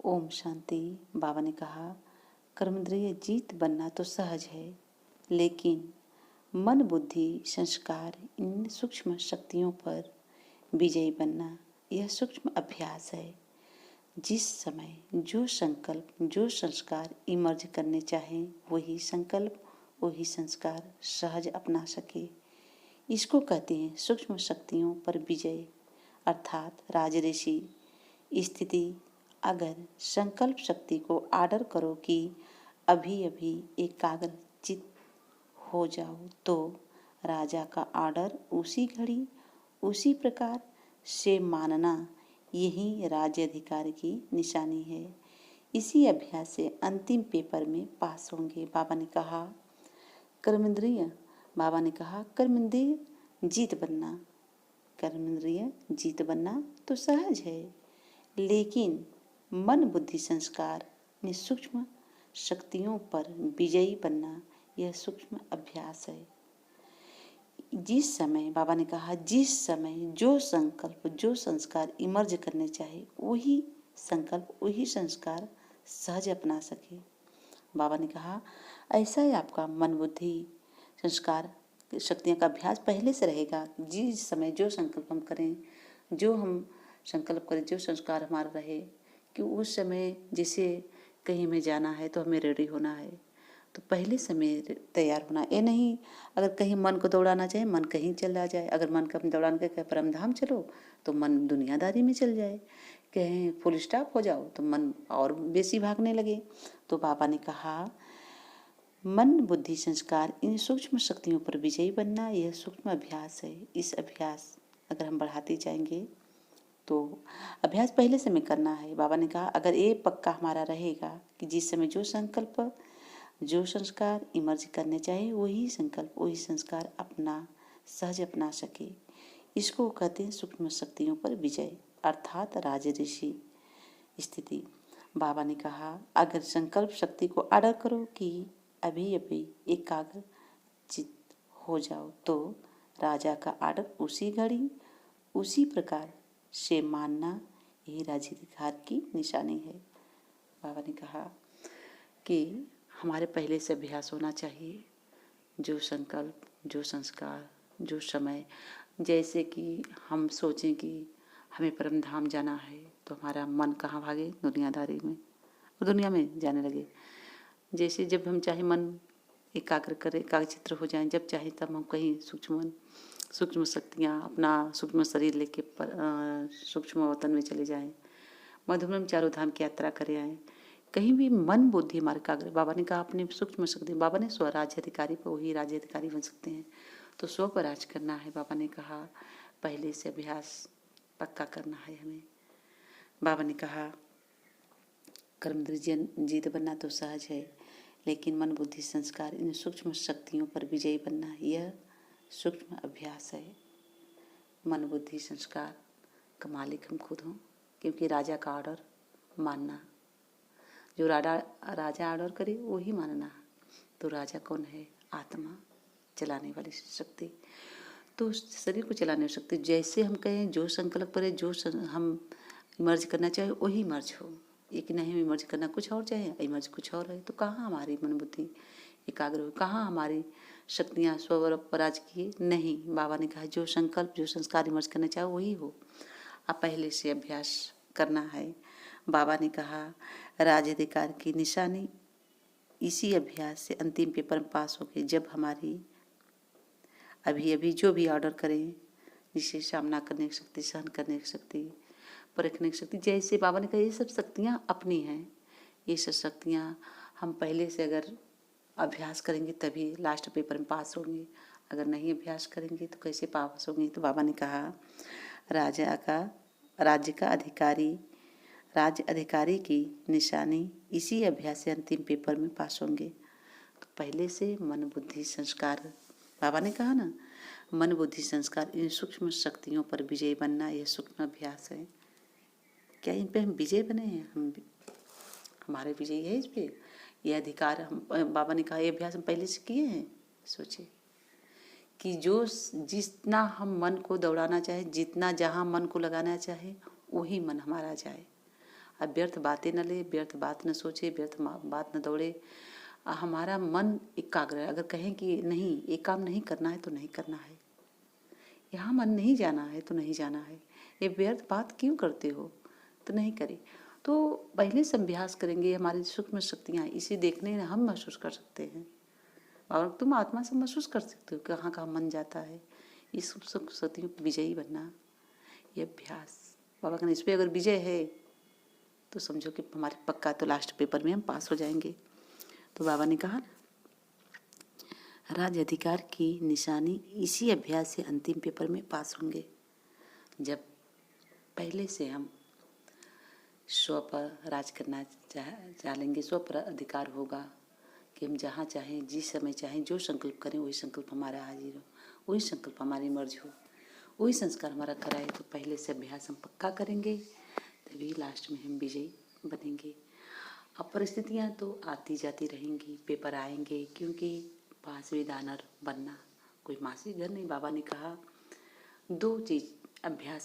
ओम शांति। बाबा ने कहा, कर्मेंद्रिय जीत बनना तो सहज है, लेकिन मन बुद्धि संस्कार इन सूक्ष्म शक्तियों पर विजयी बनना यह सूक्ष्म अभ्यास है। जिस समय जो संकल्प जो संस्कार इमर्ज करने चाहें, वही संकल्प वही संस्कार सहज अपना सके, इसको कहते हैं सूक्ष्म शक्तियों पर विजय अर्थात राजऋषि स्थिति। अगर संकल्प शक्ति को आर्डर करो कि अभी अभी एकाग्र चित हो जाओ, तो राजा का आर्डर उसी घड़ी उसी प्रकार से मानना यही राज्याधिकार की निशानी है। इसी अभ्यास से अंतिम पेपर में पास होंगे। बाबा ने कहा कर्मेंद्रिय जीत बनना तो सहज है, लेकिन मन बुद्धि संस्कार ने सूक्ष्म शक्तियों पर विजयी बनना यह सूक्ष्म अभ्यास है। जिस समय जो संकल्प जो संस्कार इमर्ज करने चाहे, वही संकल्प वही संस्कार सहज अपना सके। बाबा ने कहा, ऐसा ही आपका मन बुद्धि संस्कार शक्तियों का अभ्यास पहले से रहेगा। जिस समय जो संकल्प हम करें, जो हम संकल्प करें, जो संस्कार हमारा रहे कि उस समय जैसे कहीं हमें जाना है तो हमें रेडी होना है, तो पहले समय तैयार होना। ये नहीं अगर कहीं मन को दौड़ाना चाहे, मन कहीं चला जाए। अगर मन का दौड़ाने के कहे परमधाम चलो, तो मन दुनियादारी में चल जाए। कहें फुल स्टॉप हो जाओ, तो मन और बेसी भागने लगे। तो बाबा ने कहा, मन बुद्धि संस्कार इन सूक्ष्म शक्तियों पर विजयी बनना यह सूक्ष्म अभ्यास है। इस अभ्यास अगर हम बढ़ाते जाएंगे तो अभ्यास पहले समय करना है। बाबा ने कहा, अगर ये पक्का हमारा रहेगा कि जिस समय जो संकल्प जो संस्कार इमर्ज करने चाहे, वही संकल्प वही संस्कार सहज अपना सके, इसको कहते हैं सूक्ष्म शक्तियों पर विजय अर्थात राजऋषि स्थिति। बाबा ने कहा, अगर संकल्प शक्ति को आर्डर करो कि अभी अभी एकाग्र चित्त हो जाओ, तो राजा का आर्डर उसी घड़ी उसी प्रकार से मानना यही राज्याधिकार की निशानी है। बाबा ने कहा कि हमारे पहले से अभ्यास होना चाहिए। जो संकल्प जो संस्कार जो समय, जैसे कि हम सोचें कि हमें परमधाम जाना है, तो हमारा मन कहाँ भागे, दुनियादारी में और दुनिया में जाने लगे। जैसे जब हम चाहे मन एकाग्र करें, एकाग्रचित्र हो जाएं, जब चाहे तब हम कहीं सूक्ष्म शक्तियाँ अपना सूक्ष्म शरीर लेके सूक्ष्म वतन में चले जाएं, मधुबन में चारों धाम की यात्रा करे आएँ, कहीं भी मन बुद्धि हमारे एकाग्र। बाबा ने कहा, अपने सूक्ष्म शक्ति, बाबा ने स्वराज्य अधिकारी पर वही राज्य अधिकारी बन सकते हैं, तो स्व पर राज करना है। बाबा ने कहा, पहले से अभ्यास पक्का करना है हमें। बाबा ने कहा, कर्मेंद्रिय जीत बनना तो सहज है, लेकिन मन बुद्धि संस्कार इन सूक्ष्म शक्तियों पर विजयी बनना यह सूक्ष्म अभ्यास है। मन बुद्धि संस्कार का मालिक हम खुद हों, क्योंकि राजा का ऑर्डर मानना, जो राजा ऑर्डर करे वही मानना। तो राजा कौन है? आत्मा, चलाने वाली शक्ति। तो शरीर को चलाने वाली शक्ति, जैसे हम कहें जो संकल्प करें, जो हम इमर्ज करना चाहे वही इमर्ज हो। एक नहीं इमर्ज करना कुछ और चाहे, इमर्ज कुछ और है, तो कहाँ हमारी मन बुद्धि एकाग्र हो, कहाँ हमारी शक्तियाँ स्वर पराज किए? नहीं। बाबा ने कहा, जो संकल्प जो संस्कार इमर्ज करना चाहे वही हो। अब पहले से अभ्यास करना है। बाबा ने कहा, राज्याधिकार की निशानी इसी अभ्यास से अंतिम पेपर में पास हो गए, जब हमारी अभी अभी जो भी ऑर्डर करें, जिसे सामना करने की शक्ति, सहन करने की शक्ति, परखने की शक्ति, जैसे बाबा ने कहा ये सब शक्तियाँ अपनी हैं। ये सब शक्तियाँ हम पहले से अगर अभ्यास करेंगे तभी लास्ट पेपर में पास होंगे, अगर नहीं अभ्यास करेंगे तो कैसे पास होंगे। तो बाबा ने कहा, राज्य अधिकारी की निशानी इसी अभ्यास से अंतिम पेपर में पास होंगे। तो पहले से मन बुद्धि संस्कार, बाबा ने कहा ना, मन बुद्धि संस्कार इन सूक्ष्म शक्तियों पर विजय बनना यह सूक्ष्म अभ्यास है। क्या इन पे हम विजय बने हैं? हमारे विजय है इस पे, ये अधिकार हम, बाबा ने कहा ये अभ्यास हम पहले से किए हैं। सोचिए कि जो जितना हम मन को दौड़ाना चाहे, जितना जहाँ मन को लगाना चाहे, वही मन हमारा जाए। अब व्यर्थ बातें न ले, व्यर्थ बात न सोचे, व्यर्थ बात न दौड़े। हमारा मन एकाग्र है। अगर कहें कि नहीं ये काम नहीं करना है तो नहीं करना है, यहाँ मन नहीं जाना है तो नहीं जाना है, ये व्यर्थ बात क्यों करते हो, तो नहीं करें। तो पहले से अभ्यास करेंगे, हमारी सूक्ष्म शक्तियाँ इसे देखने हम महसूस कर सकते हैं। और तुम आत्मा से महसूस कर सकते हो कहाँ कहाँ मन जाता है। इस सूक्ष्म शक्तियों को विजयी बनना, ये अभ्यास बाबा का। इस पर अगर विजय है तो समझो कि हमारे पक्का तो लास्ट पेपर में हम पास हो जाएंगे। तो बाबा ने कहा राज्य अधिकार की निशानी इसी अभ्यास से अंतिम पेपर में पास होंगे। जब पहले से हम स्व पर राज करना चाह लेंगे, स्व पर अधिकार होगा कि हम जहाँ चाहें, जिस समय चाहें, जो संकल्प करें वही संकल्प हमारा हाजिर हो, वही संकल्प हमारी मर्जी हो, वही संस्कार हमारा कराए। तो पहले से अभ्यास हम पक्का करेंगे, तभी लास्ट में हम विजयी बनेंगे। अब परिस्थितियाँ तो आती जाती रहेंगी, पेपर आएंगे, क्योंकि पास विदानर बनना कोई मासी घर नहीं। बाबा ने कहा 2 चीज़ अभ्यास